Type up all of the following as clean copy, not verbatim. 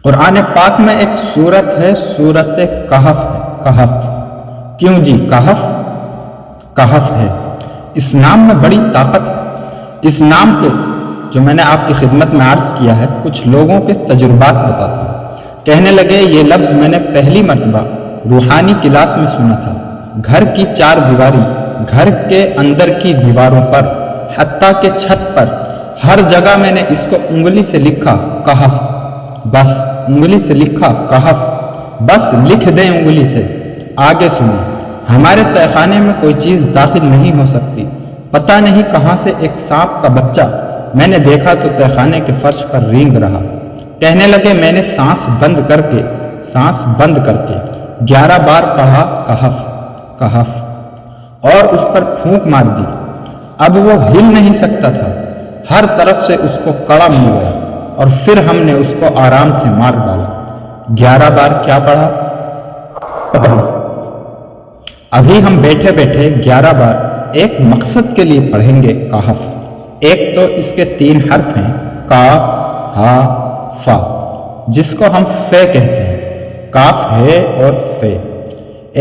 قرآن پاک میں ایک سورت ہے، سورت کہف ہے۔ کہف کیوں جی؟ کہف ہے۔ اس نام میں بڑی طاقت ہے۔ اس نام کو جو میں نے آپ کی خدمت میں عرض کیا ہے، کچھ لوگوں کے تجربات بتاتا ہوں۔ کہنے لگے یہ لفظ میں نے پہلی مرتبہ روحانی کلاس میں سنا تھا۔ گھر کی چار دیواری، گھر کے اندر کی دیواروں پر، حتیٰ کہ چھت پر، ہر جگہ میں نے اس کو انگلی سے لکھا کہف، بس انگلی سے لکھا کہف، بس لکھ دیں انگلی سے۔ آگے سنیں، ہمارے تہہ خانے میں کوئی چیز داخل نہیں ہو سکتی۔ پتہ نہیں کہاں سے ایک سانپ کا بچہ میں نے دیکھا تو تہہ خانے کے فرش پر رینگ رہا۔ کہنے لگے میں نے سانس بند کر کے 11 بار پڑھا کہف اور اس پر پھونک مار دی۔ اب وہ ہل نہیں سکتا تھا، ہر طرف سے اس کو کڑا مل گیا اور پھر ہم نے اس کو آرام سے مار ڈالا۔ 11 بار کیا پڑھا؟ ابھی ہم بیٹھے بیٹھے 11 بار ایک مقصد کے لیے پڑھیں گے کہف۔ ایک تو اس کے 3 حرف ہیں، کاف، ہا، فا، جس کو ہم فے کہتے ہیں۔ کاف ہے اور فے۔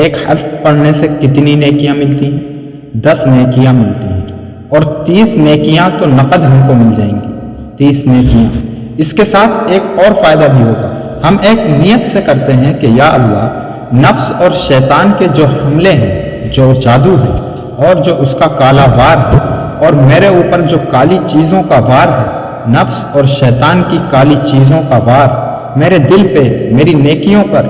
ایک حرف پڑھنے سے کتنی نیکیاں ملتی ہیں؟ 10 نیکیاں ملتی ہیں، اور 30 نیکیاں تو نقد ہم کو مل جائیں گی۔ 30 نیکیاں۔ اس کے ساتھ ایک اور فائدہ بھی ہوگا۔ ہم ایک نیت سے کرتے ہیں کہ یا اللہ، نفس اور شیطان کے جو حملے ہیں، جو جادو ہے اور جو اس کا کالا وار ہے، اور میرے اوپر جو کالی چیزوں کا وار ہے، نفس اور شیطان کی کالی چیزوں کا وار میرے دل پہ، میری نیکیوں پر،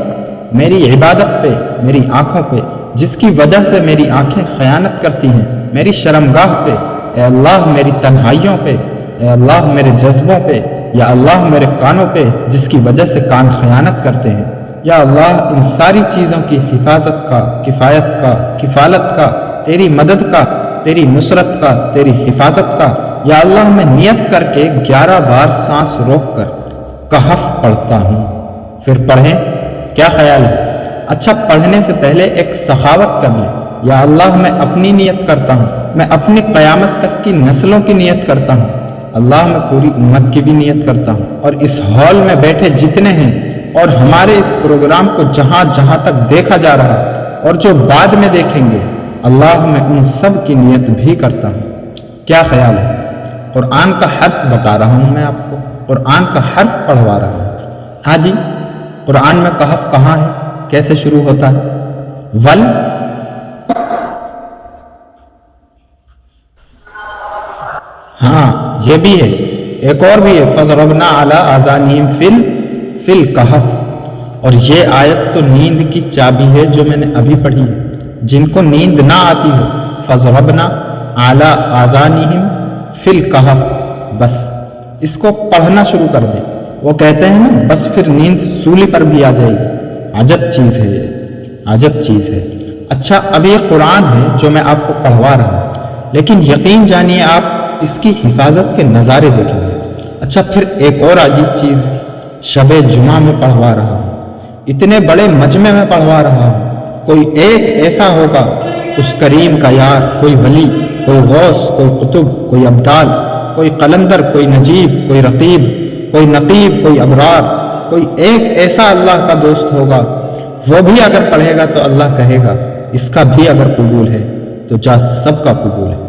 میری عبادت پہ، میری آنکھوں پہ، جس کی وجہ سے میری آنکھیں خیانت کرتی ہیں، میری شرمگاہ پہ، اے اللہ میری تنہائیوں پہ، اے اللہ میرے جذبوں پہ، یا اللہ میرے کانوں پہ جس کی وجہ سے کان خیانت کرتے ہیں، یا اللہ ان ساری چیزوں کی حفاظت کا، کفایت کا، کفالت کا، تیری مدد کا، تیری نصرت کا، تیری حفاظت کا، یا اللہ میں نیت کر کے 11 بار سانس روک کر کہف پڑھتا ہوں۔ پھر پڑھیں، کیا خیال ہے؟ اچھا، پڑھنے سے پہلے ایک سخاوت کر لیں، یا اللہ میں اپنی نیت کرتا ہوں، میں اپنی قیامت تک کی نسلوں کی نیت کرتا ہوں، اللہ میں پوری امت کی بھی نیت کرتا ہوں، اور اس ہال میں بیٹھے جتنے ہیں اور ہمارے اس پروگرام کو جہاں جہاں تک دیکھا جا رہا ہے اور جو بعد میں دیکھیں گے، اللہ میں ان سب کی نیت بھی کرتا ہوں۔ کیا خیال ہے؟ قرآن کا حرف بتا رہا ہوں میں آپ کو، قرآن کا حرف پڑھوا رہا ہوں۔ ہاں جی، قرآن میں کہف کہاں ہے؟ کیسے شروع ہوتا ہے؟ ول، ہاں یہ بھی ہے، ایک اور بھی ہے، فَضَرَبْنَا عَلَىٰ آذَانِهِمْ فِي الْكَهْفِ، اور یہ آیت تو نیند کی چابی ہے جو میں نے ابھی پڑھی ہے۔ جن کو نیند نہ آتی ہو، فَضَرَبْنَا عَلَىٰ آذَانِهِمْ فِي الْكَهْفِ، بس اس کو پڑھنا شروع کر دیں۔ وہ کہتے ہیں نا، بس پھر نیند سولی پر بھی آ جائے گی۔ عجب چیز ہے یہ، عجب چیز ہے۔ اچھا، اب یہ قرآن ہے جو میں آپ کو پڑھوا رہا ہوں، لیکن یقین جانیے آپ اس کی حفاظت کے نظارے دیکھیں گے۔ اچھا، پھر ایک اور عجیب چیز ہے، شب جمعہ میں پڑھوا رہا ہوں، اتنے بڑے مجمع میں پڑھوا رہا ہوں، کوئی ایک ایسا ہوگا اس کریم کا یار، کوئی ولی، کوئی غوث، کوئی قطب، کوئی ابدال، کوئی قلندر، کوئی نجیب، کوئی رقیب، کوئی نقیب، کوئی ابرار، کوئی ایک ایسا اللہ کا دوست ہوگا، وہ بھی اگر پڑھے گا تو اللہ کہے گا اس کا بھی اگر قبول ہے تو جا سب کا قبول ہے۔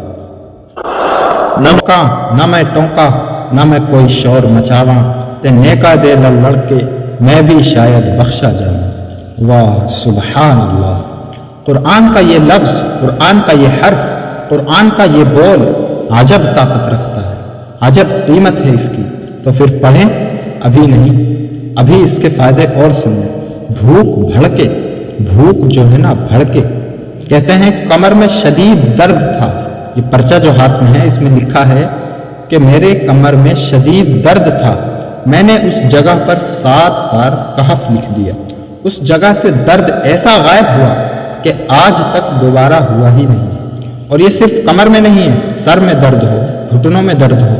نہ میں ٹونکا، نہ میں کوئی شور مچاواں، تے نیکا دے لڑ کے میں بھی شاید بخشا جاؤں۔ واہ سبحان اللہ! قرآن کا یہ لفظ، قرآن کا یہ حرف، قرآن کا یہ بول عجب طاقت رکھتا ہے، عجب قیمت ہے اس کی۔ تو پھر پڑھیں، ابھی نہیں، ابھی اس کے فائدے اور سن لیں۔ بھوک بھڑکے، بھوک جو ہے نا بھڑکے، کہتے ہیں کمر میں شدید درد تھا۔ یہ پرچہ جو ہاتھ میں ہے اس میں لکھا ہے کہ میرے کمر میں شدید درد تھا، میں نے اس جگہ پر 7 بار کہف لکھ دیا، اس جگہ سے درد ایسا غائب ہوا کہ آج تک دوبارہ ہوا ہی نہیں۔ اور یہ صرف کمر میں نہیں ہے، سر میں درد ہو، گھٹنوں میں درد ہو،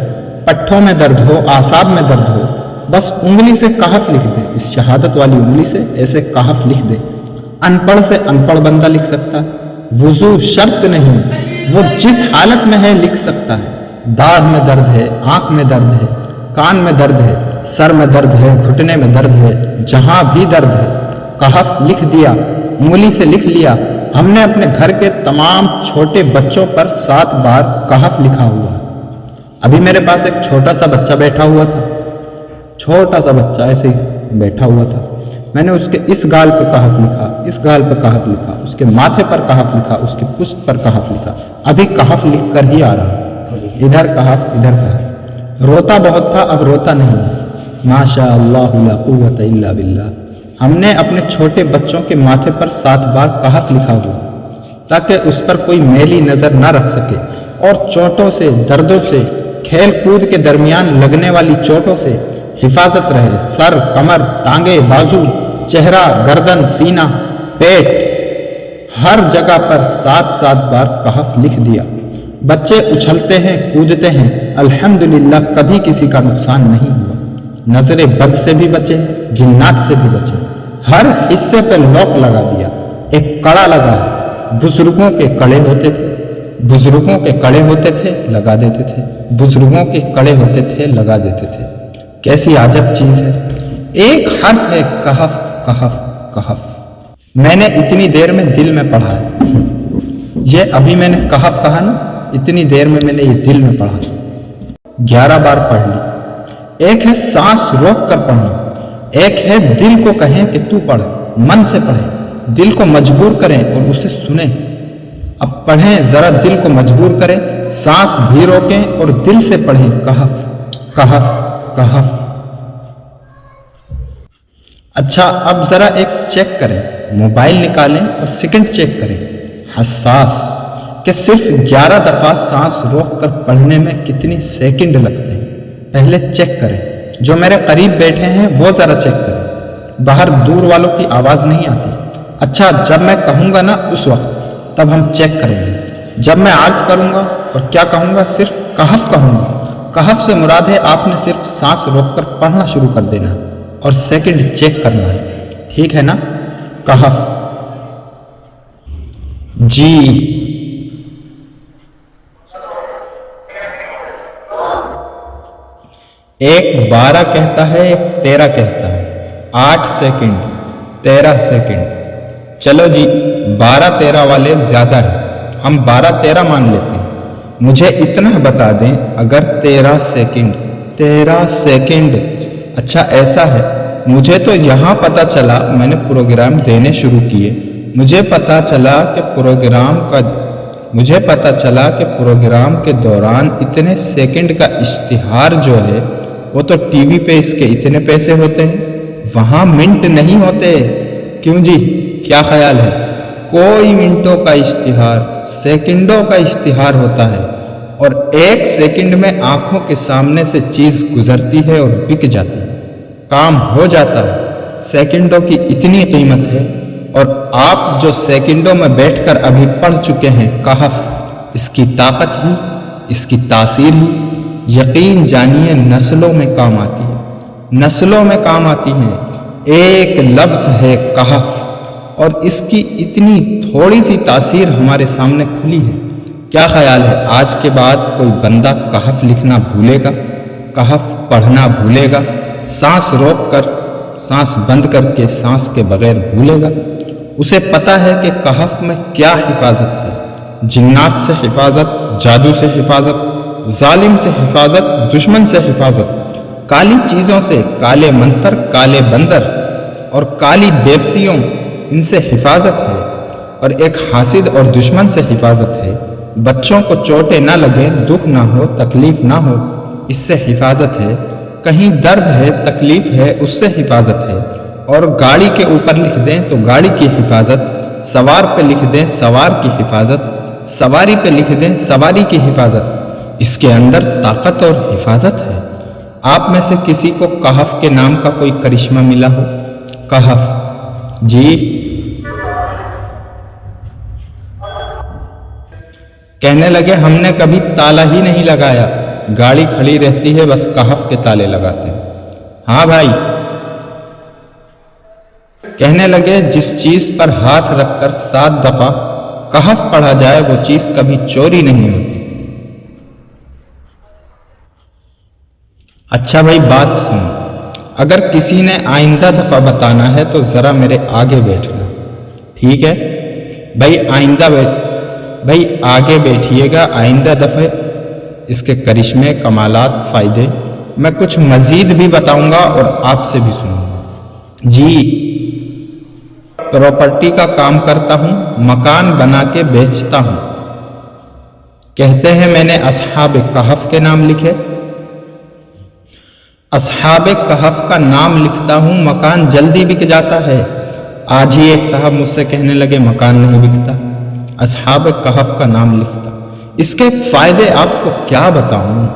پٹھوں میں درد ہو، اعصاب میں درد ہو، بس انگلی سے کہف لکھ دے، اس شہادت والی انگلی سے ایسے کہف لکھ دے۔ ان پڑھ سے ان پڑھ بندہ لکھ سکتا ہے، وضو شرط نہیں، وہ جس حالت میں ہے لکھ سکتا ہے۔ داڑھ میں درد ہے، آنکھ میں درد ہے، کان میں درد ہے، سر میں درد ہے، گھٹنے میں درد ہے، جہاں بھی درد ہے۔ کہف لکھ دیا، انگلی سے لکھ لیا۔ ہم نے اپنے گھر کے تمام چھوٹے بچوں پر 7 بار کہف لکھا ہوا۔ ابھی میرے پاس ایک چھوٹا سا بچہ بیٹھا ہوا تھا، چھوٹا سا بچہ ایسے ہی بیٹھا ہوا تھا۔ میں نے اس کے اس گال پہ کہف لکھا، اس گال پہ کہف لکھا، اس کے ماتھے پر کہف لکھا، اس کی پشت پر کہف لکھا۔ ابھی کہف لکھ کر ہی آ رہا، ادھر کہف ادھر کہف۔ روتا بہت تھا، اب روتا نہیں ہے۔ ماشاء اللہ لا قوت الا باللہ۔ ہم نے اپنے چھوٹے بچوں کے ماتھے پر 7 بار کہف لکھا ہوا تاکہ اس پر کوئی میلی نظر نہ رکھ سکے، اور چوٹوں سے، دردوں سے، کھیل کود کے درمیان لگنے والی چوٹوں سے حفاظت رہے۔ سر، کمر، ٹانگیں، بازو، چہرہ، گردن، سینہ، پیٹ، ہر جگہ پر 7 بار کہف لکھ دیا۔ بچے اچھلتے ہیں، کودتے ہیں، الحمدللہ کبھی کسی کا نقصان نہیں ہوا۔ نظر بد سے بھی بچے، جنات سے بھی بچے۔ ہر حصے پہ لاک لگا دیا، ایک کڑا لگا ہے۔ بزرگوں کے کڑے ہوتے تھے، بزرگوں کے کڑے ہوتے تھے، لگا دیتے تھے، بزرگوں کے کڑے ہوتے تھے، لگا دیتے تھے۔ کیسی عجب چیز ہے۔ ایک حرف ہے کہف، کہف، کہف۔ میں نے اتنی دیر میں دل میں پڑھا ہے، یہ ابھی میں نے کہف کہا نا، اتنی دیر میں نے یہ دل میں پڑھا، 11 بار پڑھ لی۔ ایک ہے سانس روک کر پڑھنا، ایک ہے دل کو کہیں کہ تو پڑھ، من سے پڑھیں، دل کو مجبور کریں اور اسے سنیں۔ اب پڑھیں، ذرا دل کو مجبور کریں، سانس بھی روکیں اور دل سے پڑھیں۔ کہف، کہف، کہف۔ اچھا، اب ذرا ایک چیک کریں، موبائل نکالیں اور سیکنڈ چیک کریں، حساس کہ صرف 11 دفعہ سانس روک کر پڑھنے میں کتنی سیکنڈ لگتے ہیں۔ پہلے چیک کریں، جو میرے قریب بیٹھے ہیں وہ ذرا چیک کریں، باہر دور والوں کی آواز نہیں آتی۔ اچھا، جب میں کہوں گا نا اس وقت، تب ہم چیک کریں گے۔ جب میں عرض کروں گا اور کیا کہوں گا، صرف کہف کہوں گا۔ کہف سے مراد ہے آپ نے صرف سانس روک کر پڑھنا شروع کر دینا اور سیکنڈ چیک کرنا ہے، ٹھیک ہے نا؟ کہف، جی، ایک 12 کہتا ہے، ایک 13 کہتا ہے، 8 سیکنڈ، 13 سیکنڈ۔ چلو جی، 12-13 والے زیادہ ہیں، ہم 12-13 مان لیتے ہیں۔ مجھے اتنا بتا دیں، اگر 13 سیکنڈ، اچھا ایسا ہے، مجھے تو یہاں پتا چلا، میں نے پروگرام دینے شروع کیے، مجھے پتا چلا کہ پروگرام کے دوران اتنے سیکنڈ کا اشتہار جو ہے وہ تو ٹی وی پہ اس کے اتنے پیسے ہوتے ہیں، وہاں منٹ نہیں ہوتے۔ کیوں جی، کیا خیال ہے؟ کوئی منٹوں کا اشتہار، سیکنڈوں کا اشتہار ہوتا ہے، اور 1 سیکنڈ میں آنکھوں کے سامنے سے چیز گزرتی ہے اور بک جاتی ہے، کام ہو جاتا ہے۔ سیکنڈوں کی اتنی قیمت ہے، اور آپ جو سیکنڈوں میں بیٹھ کر ابھی پڑھ چکے ہیں کہف، اس کی طاقت ہی، اس کی تاثیر ہی، یقین جانیے نسلوں میں کام آتی ہے، نسلوں میں کام آتی ہے۔ ایک لفظ ہے کہف، اور اس کی اتنی تھوڑی سی تاثیر ہمارے سامنے کھلی ہے۔ کیا خیال ہے، آج کے بعد کوئی بندہ کہف لکھنا بھولے گا، کہف پڑھنا بھولے گا، سانس روک کر، سانس بند کر کے، سانس کے بغیر بھولے گا؟ اسے پتا ہے کہ کہف میں کیا حفاظت ہے، جنات سے حفاظت، جادو سے حفاظت، ظالم سے حفاظت، دشمن سے حفاظت، کالی چیزوں سے، کالے منتر، کالے بندر اور کالی دیوتیوں، ان سے حفاظت ہے، اور ایک حاسد اور دشمن سے حفاظت ہے۔ بچوں کو چوٹیں نہ لگیں، دکھ نہ ہو، تکلیف نہ ہو، اس سے حفاظت ہے۔ کہیں درد ہے، تکلیف ہے، اس سے حفاظت ہے۔ اور گاڑی کے اوپر لکھ دیں تو گاڑی کی حفاظت، سوار پہ لکھ دیں سوار کی حفاظت، سواری پہ لکھ دیں سواری کی حفاظت، اس کے اندر طاقت اور حفاظت ہے۔ آپ میں سے کسی کو کہف کے نام کا کوئی کرشمہ ملا ہو؟ کہف، جی، کہنے لگے ہم نے کبھی تالا ہی نہیں لگایا، گاڑی کھڑی رہتی ہے، بس کہف کے تالے لگاتے ہیں۔ ہاں بھائی، کہنے لگے جس چیز پر ہاتھ رکھ کر 7 دفعہ کہف پڑھا جائے وہ چیز کبھی چوری نہیں ہوتی۔ اچھا بھائی، بات سنو، اگر کسی نے آئندہ دفعہ بتانا ہے تو ذرا میرے آگے بیٹھنا، ٹھیک ہے بھائی آگے بیٹھیے گا، آئندہ دفعہ اس کے کرشمے، کمالات، فائدے میں کچھ مزید بھی بتاؤں گا اور آپ سے بھی سنوں گا۔ جی پراپرٹی کا کام کرتا ہوں، مکان بنا کے بیچتا ہوں۔ کہتے ہیں میں نے اصحاب کہف کے نام لکھے، اصحاب کہف کا نام لکھتا ہوں، مکان جلدی بک جاتا ہے۔ آج ہی ایک صاحب مجھ سے کہنے لگے مکان نہیں بکتا، اصحاب کہف کا نام لکھتا۔ اس کے فائدے آپ کو کیا بتاؤں۔